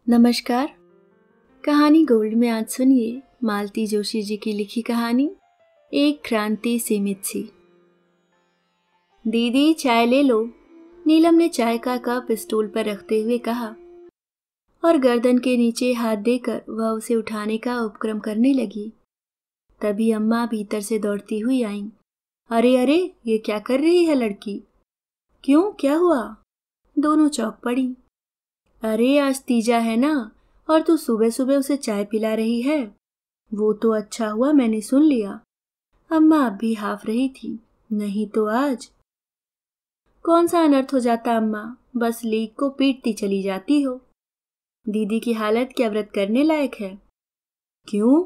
नमस्कार। कहानी गोल्ड में आज सुनिए मालती जोशी जी की लिखी कहानी एक क्रांति सीमित सी। दीदी चाय ले लो, नीलम ने चाय का कप स्टूल पर रखते हुए कहा और गर्दन के नीचे हाथ देकर वह उसे उठाने का उपक्रम करने लगी। तभी अम्मा भीतर से दौड़ती हुई आईं। अरे अरे, ये क्या कर रही है लड़की? क्यों, क्या हुआ? दोनों चौंक पड़ी। अरे आज तीजा है ना, और तू सुबह सुबह उसे चाय पिला रही है। वो तो अच्छा हुआ मैंने सुन लिया। अम्मा अब भी हाफ रही थी, नहीं तो आज कौन सा अनर्थ हो जाता अम्मा, बस लीक को पीटती चली जाती हो। दीदी की हालत क्या व्रत करने लायक है? क्यों?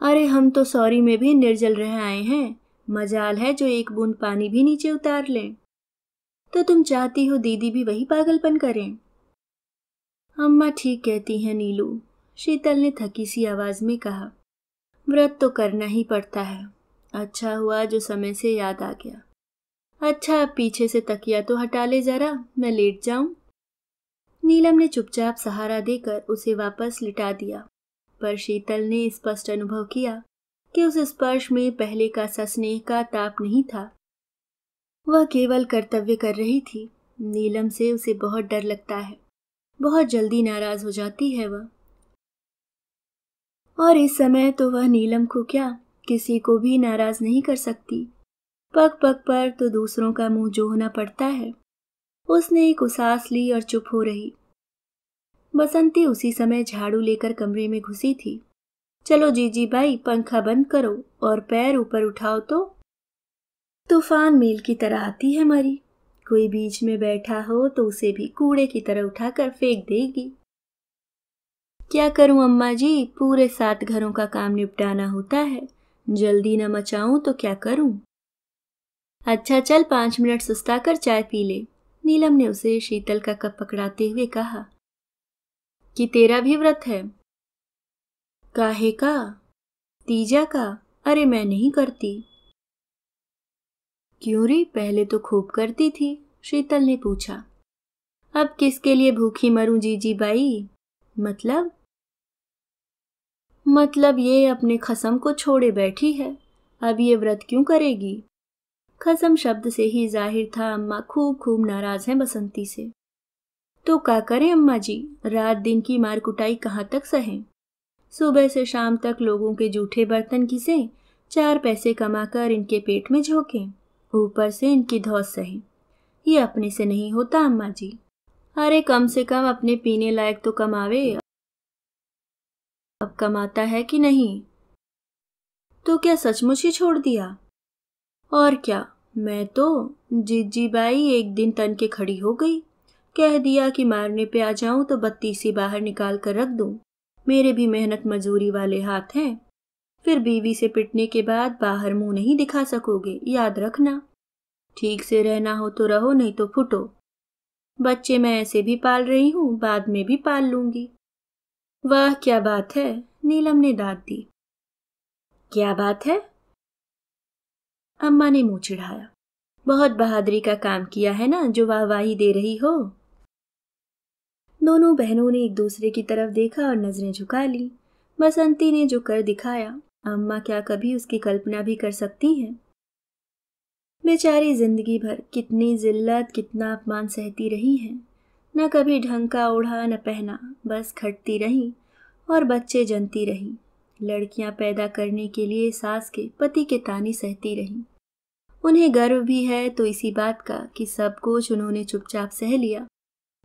अरे हम तो सौरी में भी निर्जल रह आए हैं, मजाल है जो एक बूंद पानी भी नीचे उतार लें। तो तुम चाहती हो दीदी भी वही पागलपन करें? अम्मा ठीक कहती हैं नीलू, शीतल ने थकी सी आवाज में कहा। व्रत तो करना ही पड़ता है। अच्छा हुआ जो समय से याद आ गया। अच्छा अब पीछे से तकिया तो हटा ले जरा, मैं लेट जाऊं। नीलम ने चुपचाप सहारा देकर उसे वापस लिटा दिया, पर शीतल ने स्पष्ट अनुभव किया कि उस स्पर्श में पहले का सा स्नेह का ताप नहीं था। वह केवल कर्तव्य कर रही थी। नीलम से उसे बहुत डर लगता है, बहुत जल्दी नाराज हो जाती है वह। और इस समय तो वह नीलम को क्या, किसी को भी नाराज नहीं कर सकती। पग पग पर तो दूसरों का मुंह जोहना पड़ता है। उसने एक उसास ली और चुप हो रही। बसंती उसी समय झाड़ू लेकर कमरे में घुसी थी। चलो जीजी बाई, पंखा बंद करो और पैर ऊपर उठाओ तो। तूफान मेल की तरह आती है मरी, कोई बीच में बैठा हो तो उसे भी कूड़े की तरह उठाकर फेंक देगी। क्या करूं अम्मा जी, पूरे 7 घरों का काम निपटाना होता है, जल्दी न मचाऊं तो क्या करूं। अच्छा चल 5 मिनट सुस्ताकर चाय पी ले, नीलम ने उसे शीतल का कप पकड़ाते हुए कहा। कि तेरा भी व्रत है? काहे का? तीजा का? अरे मैं नहीं करती। क्यों री, पहले तो खूब करती थी, शीतल ने पूछा। अब किसके लिए भूखी मरूं जीजी बाई? मतलब ये अपने खसम को छोड़े बैठी है, अब ये व्रत क्यों करेगी? खसम शब्द से ही जाहिर था अम्मा खूब खूब नाराज हैं बसंती से। तो क्या करें अम्मा जी, रात दिन की मार कुटाई कहाँ तक सहें। सुबह से शाम तक लोगों के जूठे बर्तन घिसें, 4 पैसे कमाकर इनके पेट में झोंकें, ऊपर से इनकी धौंस सहें। ये अपने से नहीं होता अम्मा जी। अरे कम से कम अपने पीने लायक तो कमावे। अब कमाता है कि नहीं? तो क्या सचमुच ही छोड़ दिया? और क्या, मैं तो जीजी बाई एक दिन तन के खड़ी हो गई। कह दिया कि मारने पे आ जाऊं तो 32 बाहर निकाल कर रख दूं। मेरे भी मेहनत मजूरी वाले हाथ हैं। फिर बीवी से पिटने के बाद बाहर मुंह नहीं दिखा सकोगे, याद रखना। ठीक से रहना हो तो रहो, नहीं तो फुटो। बच्चे मैं ऐसे भी पाल रही हूं, बाद में भी पाल लूंगी। वाह क्या बात है, नीलम ने दाद दी। क्या बात है? अम्मा ने मुंह चिढ़ाया। बहुत बहादुरी का काम किया है ना, जो वाहवाही दे रही हो। दोनों बहनों ने एक दूसरे की तरफ देखा और नजरें झुका ली। बसंती ने जो कर दिखाया, अम्मा क्या कभी उसकी कल्पना भी कर सकती हैं? बेचारी जिंदगी भर कितनी जिल्लत, कितना अपमान सहती रही हैं। न कभी ढंग का ओढ़ा न पहना, बस खटती रहीं और बच्चे जनती रहीं। लड़कियां पैदा करने के लिए सास के पति के ताने सहती रहीं। उन्हें गर्व भी है तो इसी बात का कि सब कुछ उन्होंने चुपचाप सह लिया,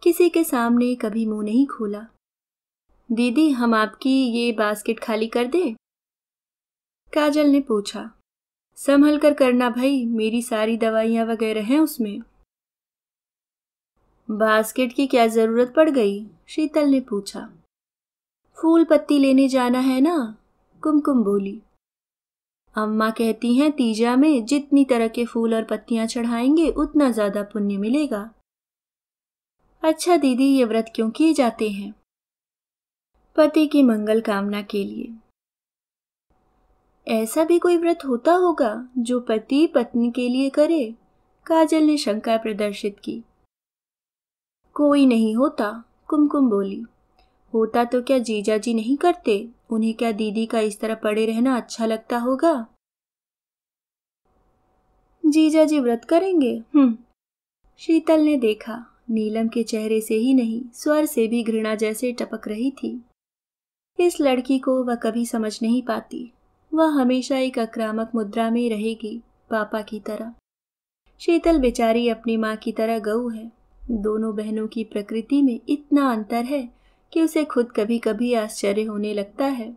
किसी के सामने कभी मुंह नहीं खोला। दीदी हम आपकी ये बास्केट खाली कर दें? काजल ने पूछा। संभल कर करना भाई, मेरी सारी दवाइयां वगैरह हैं उसमें। बास्केट की क्या जरूरत पड़ गई? शीतल ने पूछा। फूल पत्ती लेने जाना है ना, कुमकुम बोली। अम्मा कहती हैं तीजा में जितनी तरह के फूल और पत्तियां चढ़ाएंगे उतना ज्यादा पुण्य मिलेगा। अच्छा दीदी, ये व्रत क्यों किए जाते हैं? पति की मंगल कामना के लिए। ऐसा भी कोई व्रत होता होगा जो पति पत्नी के लिए करे? काजल ने शंका प्रदर्शित की। कोई नहीं होता, कुमकुम बोली। होता तो क्या जीजा जी नहीं करते? उन्हें क्या दीदी का इस तरह पड़े रहना अच्छा लगता होगा? जीजा जी व्रत करेंगे? शीतल ने देखा, नीलम के चेहरे से ही नहीं स्वर से भी घृणा जैसे टपक रही थी। इस लड़की को वह कभी समझ नहीं पाती। वह हमेशा एक आक्रामक मुद्रा में रहेगी, पापा की तरह। शीतल बेचारी अपनी माँ की तरह गऊ है। दोनों बहनों की प्रकृति में इतना अंतर है कि उसे खुद कभी कभी आश्चर्य होने लगता है।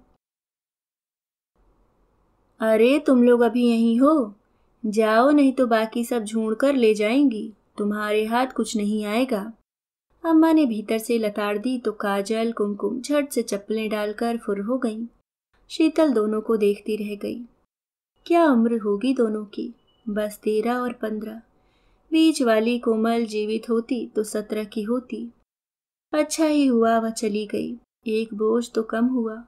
अरे तुम लोग अभी यहीं हो? जाओ, नहीं तो बाकी सब ढूंढ कर ले जाएंगी। तुम्हारे हाथ कुछ नहीं आएगा। अम्मा ने भीतर से लताड़ दी तो काजल कुमकुम झट से चप्पलें डालकर फुर हो गईं। शीतल दोनों को देखती रह गई। क्या उम्र होगी दोनों की? बस 13 और 15। बीच वाली कोमल जीवित होती तो 17 की होती। अच्छा ही हुआ वह चली गई, एक बोझ तो कम हुआ।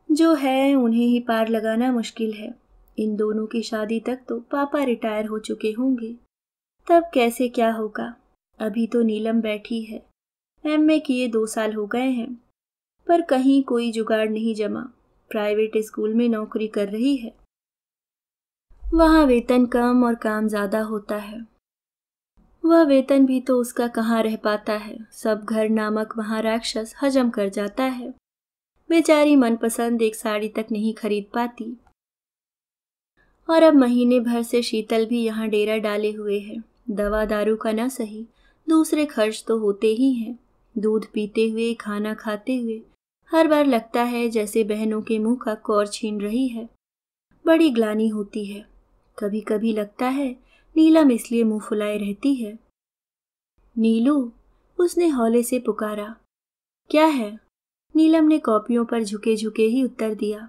जो है उन्हें ही पार लगाना मुश्किल है। इन दोनों की शादी तक तो पापा रिटायर हो चुके होंगे। तब कैसे क्या होगा? अभी तो नीलम बैठी है। एमए किए 2 साल हो गए हैं, पर कहीं कोई जुगाड़ नहीं जमा। प्राइवेट स्कूल में नौकरी कर रही है। वहाँ वेतन कम और काम ज्यादा होता है। वह वेतन भी तो उसका कहाँ रह पाता है, सब घर नामक महाराक्षस हजम कर जाता है। बेचारी मनपसंद एक साड़ी तक नहीं खरीद पाती। और अब महीने भर से शीतल भी यहाँ डेरा डाले हुए है। दवा दारू का ना सही, दूसरे खर्च तो होते ही हैं। दूध पीते हुए, खाना खाते हुए हर बार लगता है जैसे बहनों के मुंह का कौर छीन रही है। बड़ी ग्लानि होती है। कभी कभी लगता है नीलम इसलिए मुंह फुलाए रहती है। नीलू, उसने हौले से पुकारा। क्या है? नीलम ने कॉपियों पर झुके झुके ही उत्तर दिया।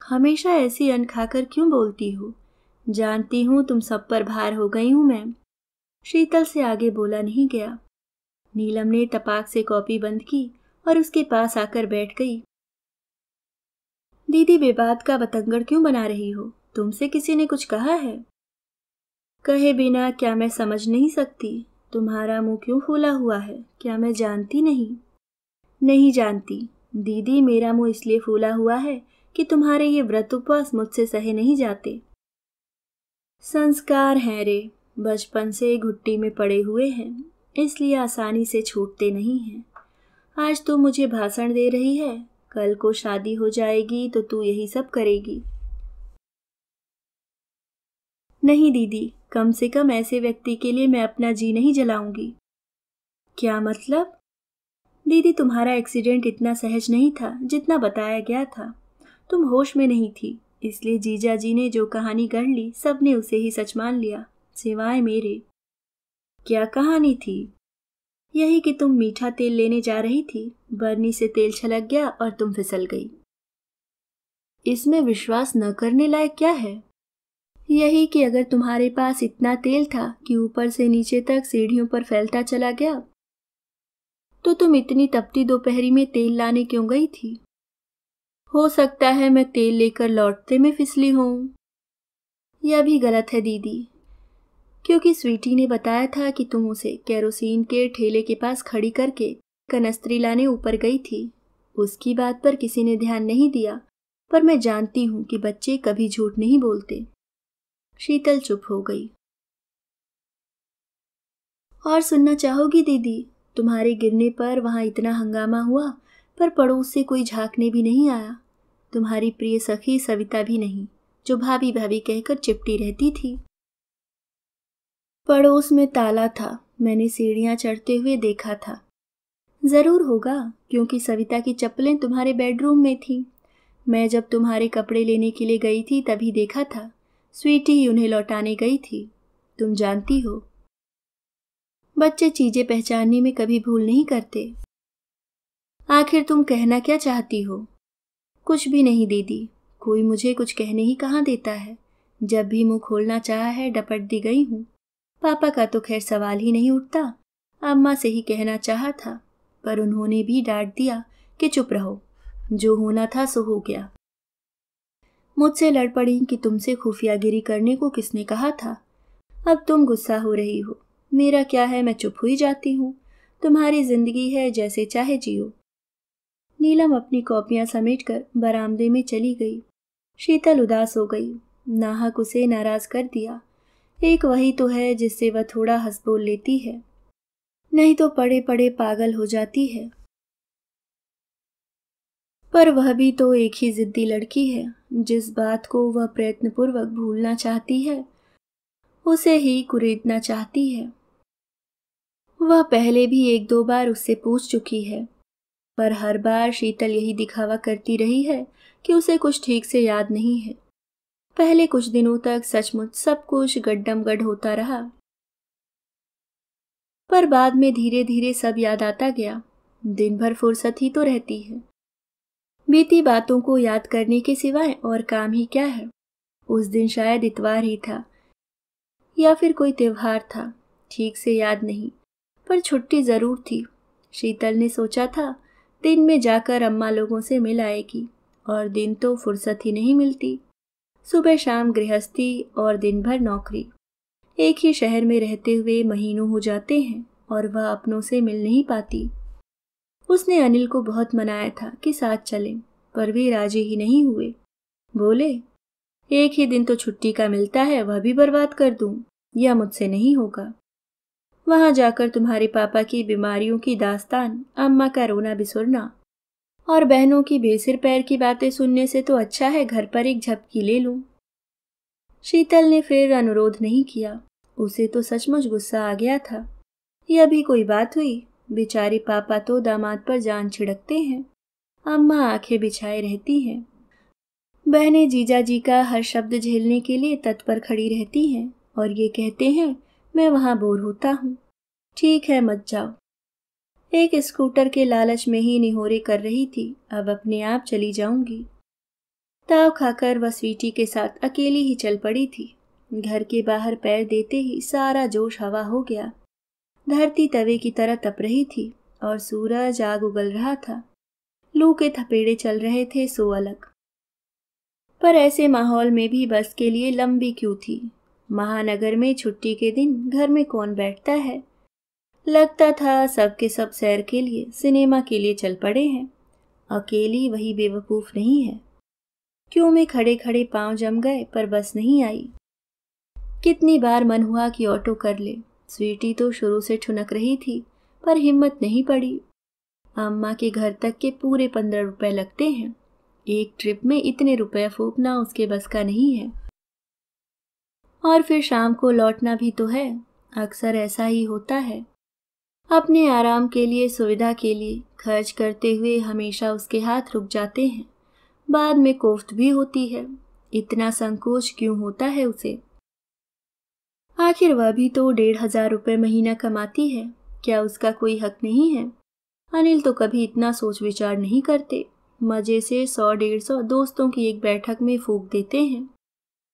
हमेशा ऐसी अन्न खाकर क्यों बोलती हो? जानती हूँ तुम सब पर भार हो गई हूँ मैं। शीतल से आगे बोला नहीं गया। नीलम ने तपाक से कॉपी बंद की और उसके पास आकर बैठ गई। दीदी बेबात का बतंगड़ क्यों बना रही हो? तुमसे किसी ने कुछ कहा है? कहे बिना क्या मैं समझ नहीं सकती? तुम्हारा मुंह क्यों फूला हुआ है? क्या मैं जानती नहीं? नहीं जानती दीदी, मेरा मुंह इसलिए फूला हुआ है कि तुम्हारे ये व्रत उपवास मुझसे सहे नहीं जाते। संस्कार हैं रे, बचपन से घुट्टी में पड़े हुए हैं, इसलिए आसानी से छूटते नहीं हैं। आज तू मुझे भाषण दे रही है, कल को शादी हो जाएगी तो तू यही सब करेगी। नहीं दीदी, कम से कम ऐसे व्यक्ति के लिए मैं अपना जी नहीं जलाऊंगी। क्या मतलब? दीदी, तुम्हारा एक्सीडेंट इतना सहज नहीं था जितना बताया गया था। तुम होश में नहीं थी, इसलिए जीजा जी ने जो कहानी गढ़ ली सबने उसे ही सच मान लिया, सिवाय मेरे। क्या कहानी थी? यही कि तुम मीठा तेल लेने जा रही थी, बरनी से तेल छलक गया और तुम फिसल गई। इसमें विश्वास न करने लायक क्या है? यही कि अगर तुम्हारे पास इतना तेल था कि ऊपर से नीचे तक सीढ़ियों पर फैलता चला गया, तो तुम इतनी तपती दोपहरी में तेल लाने क्यों गई थी? हो सकता है मैं तेल लेकर लौटते में फिसली हूं। यह भी गलत है दीदी, क्योंकि स्वीटी ने बताया था कि तुम उसे केरोसिन के ठेले के पास खड़ी करके कनस्त्री लाने ऊपर गई थी। उसकी बात पर किसी ने ध्यान नहीं दिया, पर मैं जानती हूं कि बच्चे कभी झूठ नहीं बोलते। शीतल चुप हो गई। और सुनना चाहोगी दीदी? तुम्हारे गिरने पर वहां इतना हंगामा हुआ, पर पड़ोस से कोई झांकने भी नहीं आया। तुम्हारी प्रिय सखी सविता भी नहीं, जो भाभी भाभी कहकर चिपटी रहती थी। पड़ोस में ताला था, मैंने सीढ़ियां चढ़ते हुए देखा था। जरूर होगा, क्योंकि सविता की चप्पलें तुम्हारे बेडरूम में थीं। मैं जब तुम्हारे कपड़े लेने के लिए गई थी तभी देखा था। स्वीटी ही उन्हें लौटाने गई थी। तुम जानती हो, बच्चे चीजें पहचानने में कभी भूल नहीं करते। आखिर तुम कहना क्या चाहती हो? कुछ भी नहीं दीदी, कोई मुझे कुछ कहने ही कहाँ देता है। जब भी मुंह खोलना चाहा है डपट दी गई हूँ। पापा का तो खैर सवाल ही नहीं उठता। अम्मा से ही कहना चाहा था, पर उन्होंने भी डांट दिया कि चुप रहो, जो होना था सो हो गया। मुझसे लड़ पड़ी कि तुमसे खुफियागिरी करने को किसने कहा था। अब तुम गुस्सा हो रही हो, मेरा क्या है, मैं चुप हुई जाती हूँ। तुम्हारी जिंदगी है, जैसे चाहे जियो। नीलम अपनी कॉपियां समेटकर बरामदे में चली गई। शीतल उदास हो गई। नाहक उसे नाराज कर दिया। एक वही तो है जिससे वह थोड़ा हंस बोल लेती है, नहीं तो पड़े पड़े पागल हो जाती है। पर वह भी तो एक ही जिद्दी लड़की है। जिस बात को वह प्रयत्नपूर्वक भूलना चाहती है, उसे ही कुरेदना चाहती है। वह पहले भी एक दो बार उससे पूछ चुकी है, पर हर बार शीतल यही दिखावा करती रही है कि उसे कुछ ठीक से याद नहीं है। पहले कुछ दिनों तक सचमुच सब कुछ गड्डमगड होता रहा, पर बाद में धीरे धीरे सब याद आता गया। दिन भर फुर्सत ही तो रहती है। बीती बातों को याद करने के सिवाय और काम ही क्या है। उस दिन शायद इतवार ही था या फिर कोई त्योहार था, ठीक से याद नहीं, पर छुट्टी जरूर थी। शीतल ने सोचा था दिन में जाकर अम्मा लोगों से मिल आएगी, और दिन तो फुर्सत ही नहीं मिलती। सुबह शाम गृहस्थी और दिन भर नौकरी। एक ही शहर में रहते हुए महीनों हो जाते हैं और वह अपनों से मिल नहीं पाती। उसने अनिल को बहुत मनाया था कि साथ चलें, पर वे राजी ही नहीं हुए। बोले, एक ही दिन तो छुट्टी का मिलता है, वह भी बर्बाद कर दूं, यह मुझसे नहीं होगा। वहां जाकर तुम्हारे पापा की बीमारियों की दास्तान, अम्मा का रोना बिसुरना और बहनों की बेसिर पैर की बातें सुनने से तो अच्छा है घर पर एक झपकी ले लूं। शीतल ने फिर अनुरोध नहीं किया। उसे तो सचमुच गुस्सा आ गया था। यह भी कोई बात हुई? बेचारे पापा तो दामाद पर जान छिड़कते हैं, अम्मा आंखें बिछाए रहती हैं। बहनें जीजा जी का हर शब्द झेलने के लिए तत्पर खड़ी रहती हैं और ये कहते हैं मैं वहां बोर होता हूँ। ठीक है, मत जाओ। एक स्कूटर के लालच में ही निहोरे कर रही थी, अब अपने आप चली जाऊंगी। ताव खाकर वह स्वीटी के साथ अकेली ही चल पड़ी थी। घर के बाहर पैर देते ही सारा जोश हवा हो गया। धरती तवे की तरह तप रही थी और सूरज आग उगल रहा था। लू के थपेड़े चल रहे थे सो अलग। पर ऐसे माहौल में भी बस के लिए लंबी क्यू थी। महानगर में छुट्टी के दिन घर में कौन बैठता है। लगता था सबके सब सैर के लिए, सिनेमा के लिए चल पड़े हैं। अकेली वही बेवकूफ नहीं है। क्यों में खड़े खड़े पांव जम गए, पर बस नहीं आई। कितनी बार मन हुआ कि ऑटो कर ले। स्वीटी तो शुरू से ठुनक रही थी, पर हिम्मत नहीं पड़ी। अम्मा के घर तक के पूरे 15 रुपए लगते हैं। एक ट्रिप में इतने रुपए फूकना उसके बस का नहीं है। और फिर शाम को लौटना भी तो है। अक्सर ऐसा ही होता है। अपने आराम के लिए, सुविधा के लिए खर्च करते हुए हमेशा उसके हाथ रुक जाते हैं। बाद में कोफ्त भी होती है। इतना संकोच क्यों होता है उसे? आखिर वह भी तो 1500 रुपये महीना कमाती है। क्या उसका कोई हक नहीं है? अनिल तो कभी इतना सोच विचार नहीं करते। मजे से 100-150 दोस्तों की एक बैठक में फूंक देते हैं।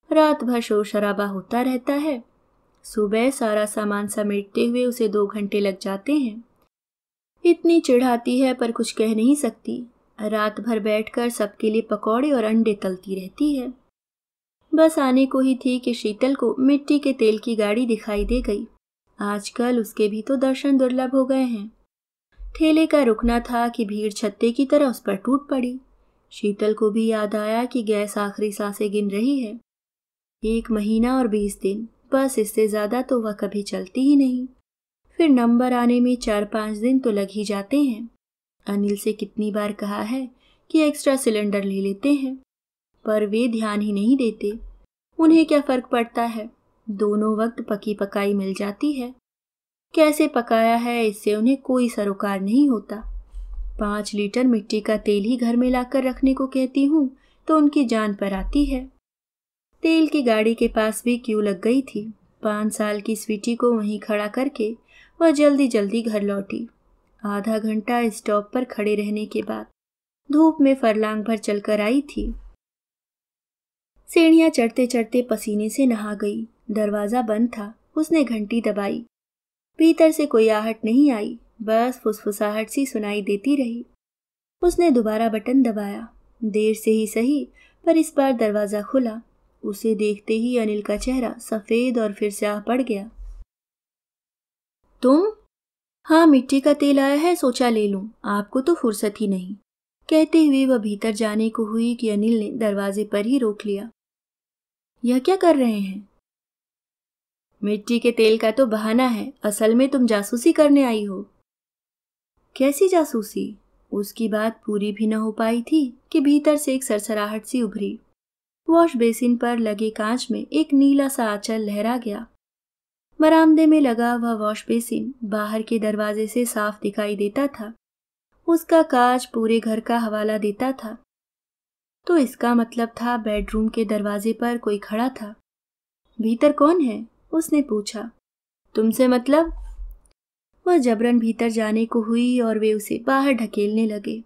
रात भर शोर शराबा होता रहता है। सुबह सारा सामान समेटते हुए उसे 2 घंटे लग जाते हैं। इतनी चिढ़ाती है पर कुछ कह नहीं सकती। रात भर बैठकर सबके लिए पकौड़े और अंडे तलती रहती है। बस आने को ही थी कि शीतल को मिट्टी के तेल की गाड़ी दिखाई दे गई। आजकल उसके भी तो दर्शन दुर्लभ हो गए हैं। ठेले का रुकना था कि भीड़ छत्ते की तरह उस पर टूट पड़ी। शीतल को भी याद आया कि गैस आखिरी सांसें गिन रही है। 1 महीना और 20 दिन, बस इससे ज्यादा तो वह कभी चलती ही नहीं। फिर नंबर आने में 4-5 दिन तो लग ही जाते हैं। अनिल से कितनी बार कहा है कि एक्स्ट्रा सिलेंडर ले लेते हैं, पर वे ध्यान ही नहीं देते। उन्हें क्या फर्क पड़ता है, दोनों वक्त पकी पकाई मिल जाती है। कैसे पकाया है इससे उन्हें कोई सरोकार नहीं होता। 5 लीटर मिट्टी का तेल ही घर में लाकर रखने को कहती हूँ तो उनकी जान पर आती है। तेल की गाड़ी के पास भी क्यू लग गई थी। 5 साल की स्वीटी को वहीं खड़ा करके वह जल्दी जल्दी घर लौटी। आधा घंटा स्टॉप पर खड़े रहने के बाद धूप में फरलांग भर चलकर आई थी। सीढ़ियां चढ़ते चढ़ते पसीने से नहा गई। दरवाजा बंद था। उसने घंटी दबाई। भीतर से कोई आहट नहीं आई, बस फुसफुसाहट सी सुनाई देती रही। उसने दोबारा बटन दबाया। देर से ही सही, पर इस बार दरवाजा खुला। उसे देखते ही अनिल का चेहरा सफेद और फिर स्याह पड़ गया। तुम? हाँ, मिट्टी का तेल आया है, सोचा ले लूं, आपको तो फुर्सत ही नहीं। कहते हुए वह भीतर जाने को हुई कि अनिल ने दरवाजे पर ही रोक लिया। यह क्या कर रहे हैं? मिट्टी के तेल का तो बहाना है, असल में तुम जासूसी करने आई हो। कैसी जासूसी? उसकी बात पूरी भी न हो पाई थी कि भीतर से एक सरसराहट सी उभरी। वॉश बेसिन पर लगे कांच में एक नीला सा आंचल लहरा गया। बरामदे में लगा वह वॉश बेसिन बाहर के दरवाजे से साफ दिखाई देता था। उसका कांच पूरे घर का हवाला देता था। तो इसका मतलब था बेडरूम के दरवाजे पर कोई खड़ा था। भीतर कौन है? उसने पूछा। तुमसे मतलब? वह जबरन भीतर जाने को हुई और वे उसे बाहर ढकेलने लगे।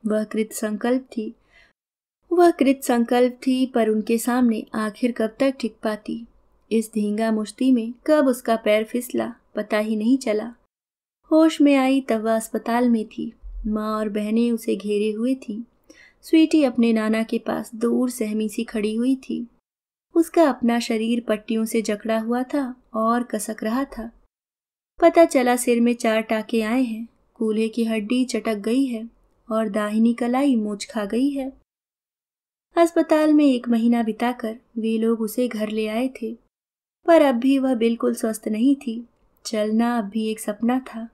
वह कृत संकल्प थी, पर उनके सामने आखिर कब तक टिक पाती। इस धींगा मुश्ती में कब उसका पैर फिसला पता ही नहीं चला। होश में आई तब वह अस्पताल में थी। माँ और बहनें उसे घेरे हुए थीं। स्वीटी अपने नाना के पास दूर सहमी सी खड़ी हुई थी। उसका अपना शरीर पट्टियों से जकड़ा हुआ था और कसक रहा था। पता चला सिर में 4 टाके आए हैं, कूल्हे की हड्डी चटक गई है और दाहिनी कलाई मूंछ खा गई है। अस्पताल में 1 महीना बिताकर वे लोग उसे घर ले आए थे, पर अब भी वह बिल्कुल स्वस्थ नहीं थी। चलना अब भी एक सपना था।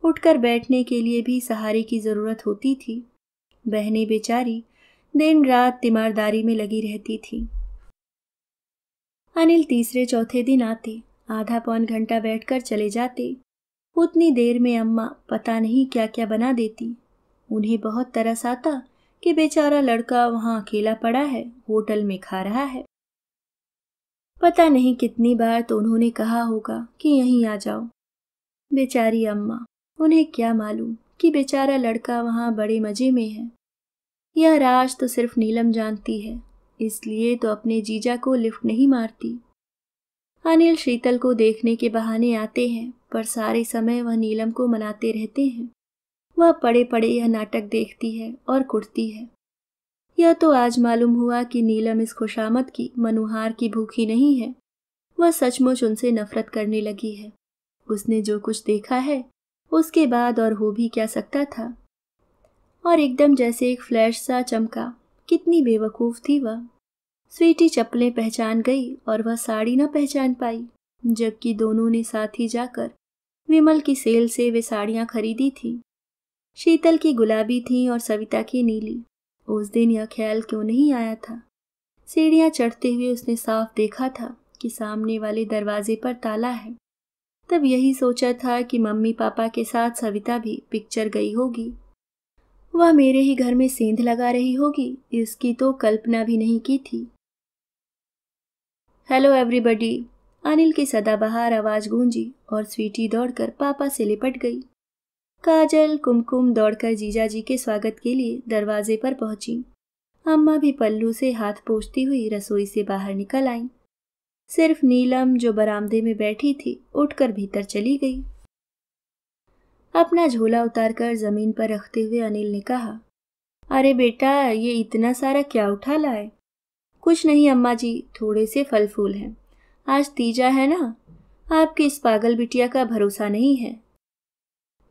उठकर बैठने के लिए भी सहारे की जरूरत होती थी। बहनें बेचारी दिन रात तीमारदारी में लगी रहती थी। अनिल तीसरे चौथे दिन आते, आधा पौन घंटा बैठकर चले जाते। उतनी देर में अम्मा पता नहीं क्या क्या बना देती। उन्हें बहुत तरस आता कि बेचारा लड़का वहां अकेला पड़ा है, होटल में खा रहा है। पता नहीं कितनी बार तो उन्होंने कहा होगा कि यहीं आ जाओ। बेचारी अम्मा, उन्हें क्या मालूम कि बेचारा लड़का वहां बड़े मजे में है। यह राज तो सिर्फ नीलम जानती है, इसलिए तो अपने जीजा को लिफ्ट नहीं मारती। अनिल शीतल को देखने के बहाने आते हैं, पर सारे समय वह नीलम को मनाते रहते हैं। वह पड़े पड़े यह नाटक देखती है और कुटती है। यह तो आज मालूम हुआ कि नीलम इस खुशामद की मनुहार की भूखी नहीं है। वह सचमुच उनसे नफरत करने लगी है। उसने जो कुछ देखा है उसके बाद और हो भी क्या सकता था। और एकदम जैसे एक फ्लैश सा चमका। कितनी बेवकूफ थी वह। स्वीटी चप्पलें पहचान गई और वह साड़ी न पहचान पाई, जबकि दोनों ने साथ ही जाकर विमल की सेल से वे साड़ियां खरीदी थी। शीतल की गुलाबी थी और सविता की नीली। उस दिन यह ख्याल क्यों नहीं आया था। सीढ़ियां चढ़ते हुए उसने साफ देखा था कि सामने वाले दरवाजे पर ताला है। तब यही सोचा था कि मम्मी पापा के साथ सविता भी पिक्चर गई होगी। वह मेरे ही घर में सेंध लगा रही होगी, इसकी तो कल्पना भी नहीं की थी। हेलो एवरीबॉडी, अनिल की सदाबहार आवाज गूंजी और स्वीटी दौड़कर पापा से लिपट गई। काजल कुमकुम दौड़कर जीजाजी के स्वागत के लिए दरवाजे पर पहुंची। अम्मा भी पल्लू से हाथ पोंछती हुई रसोई से बाहर निकल आईं। सिर्फ नीलम जो बरामदे में बैठी थी उठकर भीतर चली गई। अपना झोला उतारकर जमीन पर रखते हुए अनिल ने कहा, अरे बेटा, ये इतना सारा क्या उठा लाए? कुछ नहीं अम्मा जी, थोड़े से फल फूल हैं। आज तीजा है ना, आपकी इस पागल बिटिया का भरोसा नहीं है।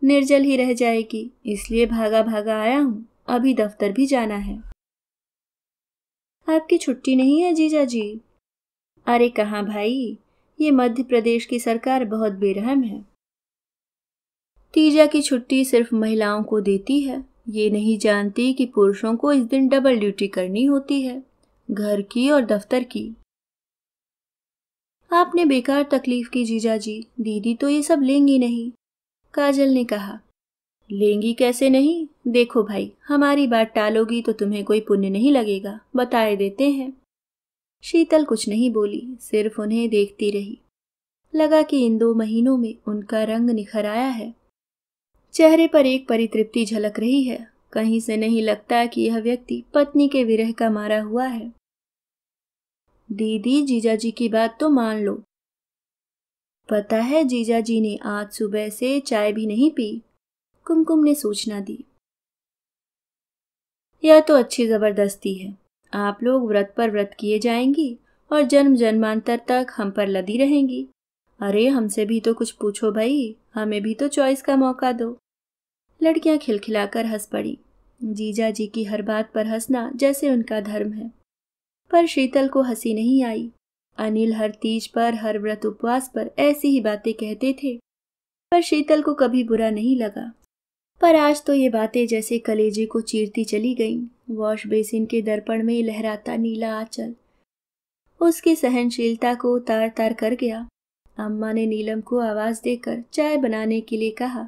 निर्जल ही रह जाएगी, इसलिए भागा भागा आया हूँ। अभी दफ्तर भी जाना है। आपकी छुट्टी नहीं है जीजा जी? अरे कहाँ भाई, ये मध्य प्रदेश की सरकार बहुत बेरहम है। तीजा की छुट्टी सिर्फ महिलाओं को देती है। ये नहीं जानती कि पुरुषों को इस दिन डबल ड्यूटी करनी होती है, घर की और दफ्तर की। आपने बेकार तकलीफ की जीजा जी, दीदी तो ये सब लेंगी नहीं। काजल ने कहा, लेंगी कैसे नहीं? देखो भाई, हमारी बात टालोगी तो तुम्हें कोई पुण्य नहीं लगेगा, बताए देते हैं। शीतल कुछ नहीं बोली, सिर्फ उन्हें देखती रही। लगा कि इन 2 महीनों में उनका रंग निखर आया है। चेहरे पर एक परितृप्ति झलक रही है। कहीं से नहीं लगता कि यह व्यक्ति पत्नी के विरह का मारा हुआ है। दीदी, जीजाजी की बात तो मान लो। पता है जीजाजी ने आज सुबह से चाय भी नहीं पी, कुमकुम ने सूचना दी। यह तो अच्छी जबरदस्ती है। आप लोग व्रत पर व्रत किए जाएंगी और जन्म जन्मांतर तक हम पर लदी रहेंगी। अरे हमसे भी तो कुछ पूछो भाई, हमें भी तो चॉइस का मौका दो। लड़कियां खिलखिलाकर हंस पड़ी। जीजा जी की हर बात पर हंसना जैसे उनका धर्म है। पर शीतल को हंसी नहीं आई। अनिल हर तीज पर, हर व्रत उपवास पर ऐसी ही बातें कहते थे, पर शीतल को कभी बुरा नहीं लगा। पर आज तो ये बातें जैसे कलेजे को चीरती चली गईं। वॉश बेसिन के दर्पण में लहराता नीला आंचल उसकी सहनशीलता को तार तार कर गया। अम्मा ने नीलम को आवाज देकर चाय बनाने के लिए कहा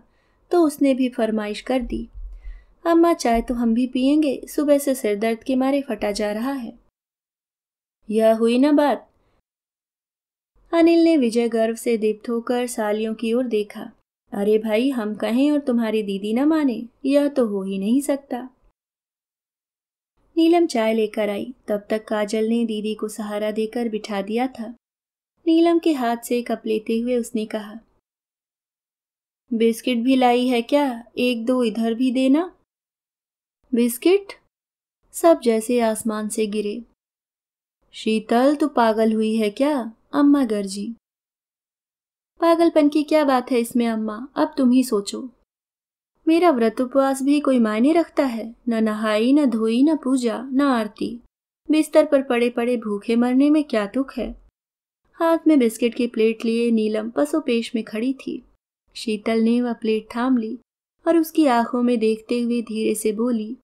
तो उसने भी फरमाइश कर दी। अम्मा, चाय तो हम भी पियेंगे, सुबह से सिर दर्द के मारे फटा जा रहा है। यह हुई ना बात। अनिल ने विजय गर्व से दीप्त होकर सालियों की ओर देखा। अरे भाई, हम कहें और तुम्हारी दीदी न माने, यह तो हो ही नहीं सकता। नीलम चाय लेकर आई। तब तक काजल ने दीदी को सहारा देकर बिठा दिया था। नीलम के हाथ से कप लेते हुए उसने कहा, बिस्किट भी लाई है क्या? एक दो इधर भी देना। बिस्किट? सब जैसे आसमान से गिरे। शीतल, तू पागल हुई है क्या? अम्मा गरजी। पागलपन की क्या बात है इसमें अम्मा, अब तुम ही सोचो। मेरा व्रत उपवास भी कोई मायने रखता है? न नहाई, न धोई, न पूजा, न आरती। बिस्तर पर पड़े पड़े भूखे मरने में क्या दुख है? हाथ में बिस्किट की प्लेट लिए नीलम पसोपेश में खड़ी थी। शीतल ने वह प्लेट थाम ली और उसकी आंखों में देखते हुए धीरे से बोली,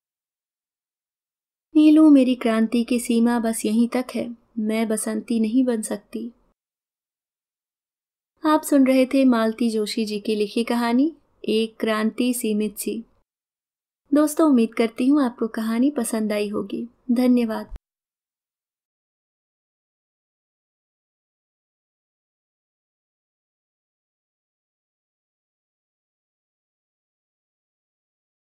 नीलू, मेरी क्रांति की सीमा बस यहीं तक है। मैं बसंती नहीं बन सकती। आप सुन रहे थे मालती जोशी जी की लिखी कहानी एक क्रांति सीमित सी। दोस्तों, उम्मीद करती हूँ आपको कहानी पसंद आई होगी। धन्यवाद।